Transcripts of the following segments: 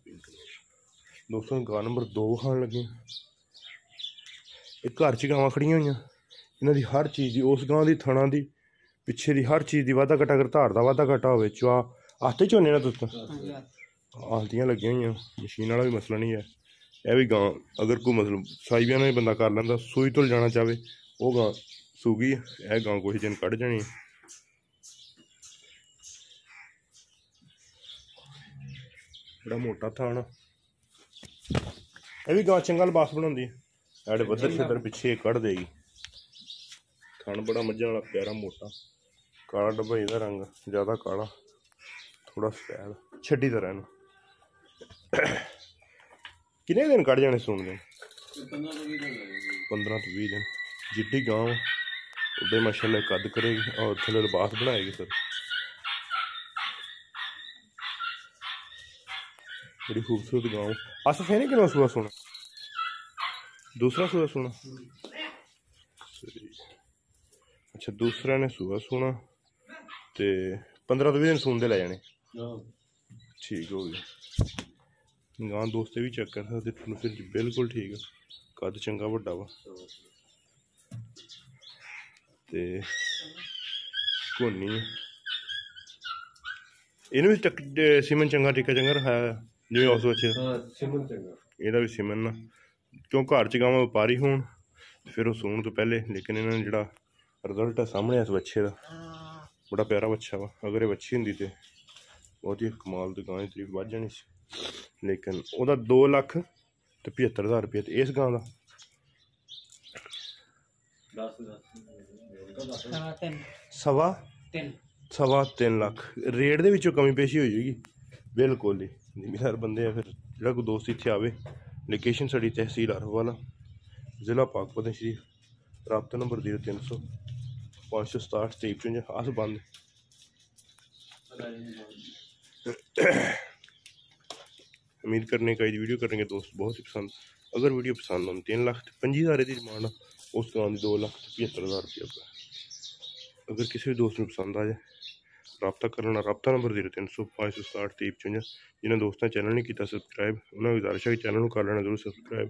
दोस्तों गां नंबर 2 खान लगे। एक घर च गावां खड़ियां हुई, इन्हां दी हर चीज़ की उस गां की थणा की पिछे की हर चीज़ की वाधा घटा, अगर धार का वाधा घटा हो चुआ आते चोने ना तुस आलतियाँ लगियां हुई, मशीन वाला भी मसला नहीं है। यह भी गां अगर कोई मतलब साई ब्याह भी बंदा कर लेंदा, सूई धुल जाना चाहे वो गां सूगी, यह गां कुछ दिन कढ़ जानी। बड़ा मोटा थान, यह भी गां चंगा लबास बनाती है, साढ़े बदर शदर पिछे कढ़ देगी। थान बड़ा मझा वाला प्यारा मोटा, काला डब्बा का रंग, ज़्यादा काला थोड़ा सफेद, छड्डी तरह न। कितने दिन कढ़ जाने सून दिन? 15 तो 20 दिन। जिड्डी गां उडे माशाल्लाह कद करेगी और थले लिबास बनाएगी। सर बड़ी खूबसूरत गांव। अस थे नहीं कि सुबह सुना, दूसरा सुबह सुना। अच्छा दूसरा ने सुबह सुना तो 15 तो 20 दिन सून दे लै जाने। ठीक हो गया। गां दोस्ते भी चेक कर सकते, फिर बिल्कुल ठीक है, कद चंगा वड्डा वा ते घोनी इन्हू भी सीमन चंगा टिक्का चंगा रखाया जिवें उस बच्चे एह्दा भी सीमन ना, क्यों घर च गावां व्यापारी होन फिर वो सून तो पहले। लेकिन इन्होंने जो रिजल्ट है सामने इस बच्चे का बड़ा प्यारा बच्चा वा। अगर ये बच्ची होंगी तो बहुत ही कमाल की गां की तरीफ बध जानी सी। लेकिन वह 2,75,000 रुपया तो इस गां का 3.25 लाख रेट के कमी पेशी हो जाएगी बिल्कुल ही। जिम्मेदार बंदे फिर जो कोई दोस्त इतने आवे, लोकेशन साड़ी तहसील अरवाला, जिला पाकपतन शरीफ, रबता नंबर 0300 567 2355। अस बंद उम्मीद करने का वीडियो करेंगे दोस्त बहुत ही पसंद। अगर वीडियो पसंद हो 3,25,000 की डिमांड है, उस गांव की 2,75,000 रुपया। अगर किसी भी दोस्त को पसंद आ जाए रबता करना, रबता नंबर 0300 567 2355। जिन्हें दोस्तों चैनल नहीं किया सबसक्राइब, उन्होंने गुजारिश है कि चैनल को कर लेना जरूर सबसक्राइब,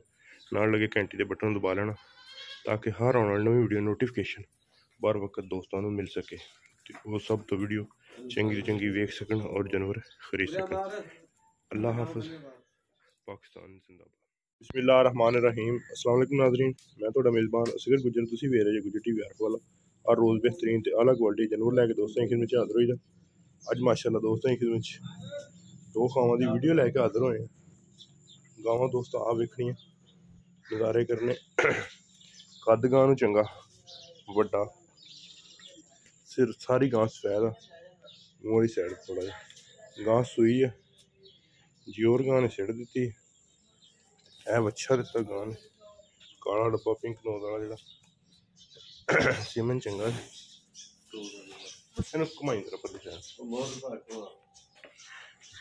नाल लगे घंटी के बटन दबा लेना ताकि हर आने वाली नवी वीडियो नोटिफिकेशन बार वक्त दोस्तों को मिल सके, वो सब तो वीडियो चंगी वेख सकन और जानवर खरीद सकन। अल्लाह हाफिज, पाकिस्तान जिंदाबाद। बिस्मिल्लाहिर्रहमानिर्रहीम। अस्सलाम वालेकुम नाज़रीन, मैं थोड़ा मेज़बान असगर गुजर, तुसी वेख रहे गुजर टीवी वाला। हर रोज़ बेहतरीन तो अलग क्वालिटी जानवर लैके दोस्तों की खिदमत हाजिर होई दा। अज माशाल्लाह दोस्तों की खिदमत 2 गावां की वीडियो लैके हाजिर होए। गावां दोस्तों आप वेखनियां, नज़ारे करने। कद गां नूं चंगा वड्डा, सिर सारी गां सफेद आ, मूंह वाली साइड थोड़ा जिहा गां सूई है। जियोर गां ने सिड़ दी है, बच्चा दिता गां ने, काला डब्बा पिंक नोज वाला जो सीमन चंगा घुमाई तरह पर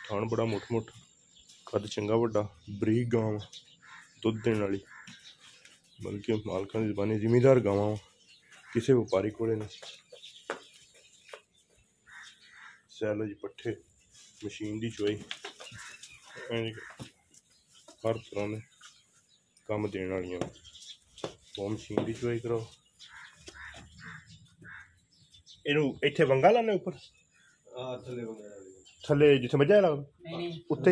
थान बड़ा मुठ कद चंगा वड्डा बरीक गां दुध देने वाली, बल्कि मालकां दी ज़बानी जिमीदार गावां किसी व्यापारी को नहीं। सैलज पट्ठे मशीन की चुआई हर तरह ने काम देने वालियां, वो मशीन की चुआई कराओ। इनू इत्थे वंगा लाने उपर थले जिथे मजा लगदा उत्ते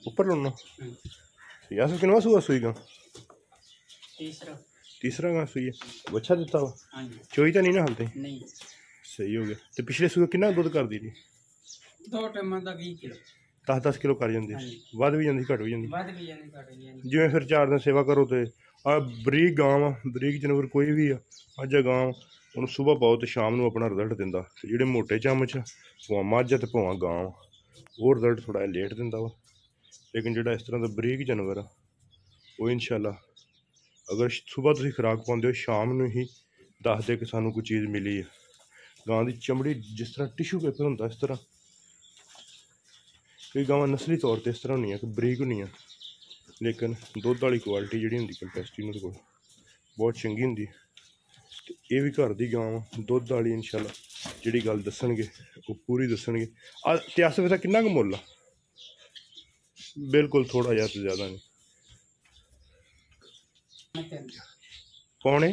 ऊपर लाना। अस किनवा सूआ सूई गां? तीसरा गां सूई है, बच्चा दिता वा, चोई तो नहीं ना हाल तक? सही हो गया। तो पिछले सूए कितना दुध कर दी? 10 किलो कर जाती, वध भी जाती घट भी जाती जिवें। फिर 4 दिन सेवा करो तो बरीक गां वा, बरीक जानवर कोई भी आ अज गां उन्हें सुबह पाओ तो शाम को अपना रिजल्ट दिंदा। जेह्ड़े मोटे चम च भावें मझ ते भावें गां वो रिजल्ट थोड़ा लेट दिंदा वा। लेकिन जेह्ड़ा इस तरह का बरीक जानवर आ वो इंशाअल्लाह अगर सुबह तुसीं खुराक पाते हो शाम को ही दसदे कि सानू कोई चीज़ मिली है। गां की चमड़ी जिस तरह टिशू पेपर होंदा इस तरह, कई गावां नस्ली तौर पर इस तरह होंदियां कि बरीक होंदियां, लेकिन दुध वाली क्वालिटी जी होंगी कैपेसिटी उन्होंने को बहुत चंगी होंगी। ये भी घर की गां दुध वाली इंशाअल्लाह जी गल दसणगे वो पूरी दसणगे। ते अस वैसे किन्ना क मुल आ? बिल्कुल थोड़ा जिहा तो ज़्यादा नहीं। पौने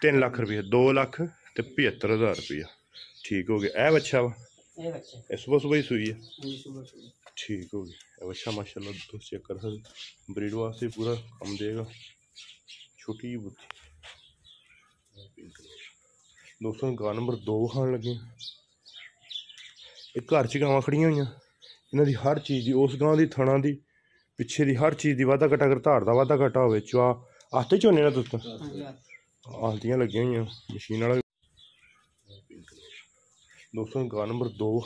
3 लाख रुपया, 2,75,000 रुपया। ठीक हो गया। ए बच्चा वा सुबह सुबह ही सुई है। ठीक हो गया। अच्छा माशाल्लाह दोस्त चेक कर सकते, ब्रीड वास्ते पूरा काम देगा। छोटी बुद्धि दोस्तों, गां नंबर 2 खान लगे। एक घर च गावां खड़ियां हुई, इन्हां दी हर चीज़ की, उस गां की थणा की पिछे की हर चीज़ की वाधा घटा, अगर धार का वाधा घटा हो चुआ आते चोने ना तुस आलतियां लगी हुई मशीन वाला। दोस्तों गां नंबर 2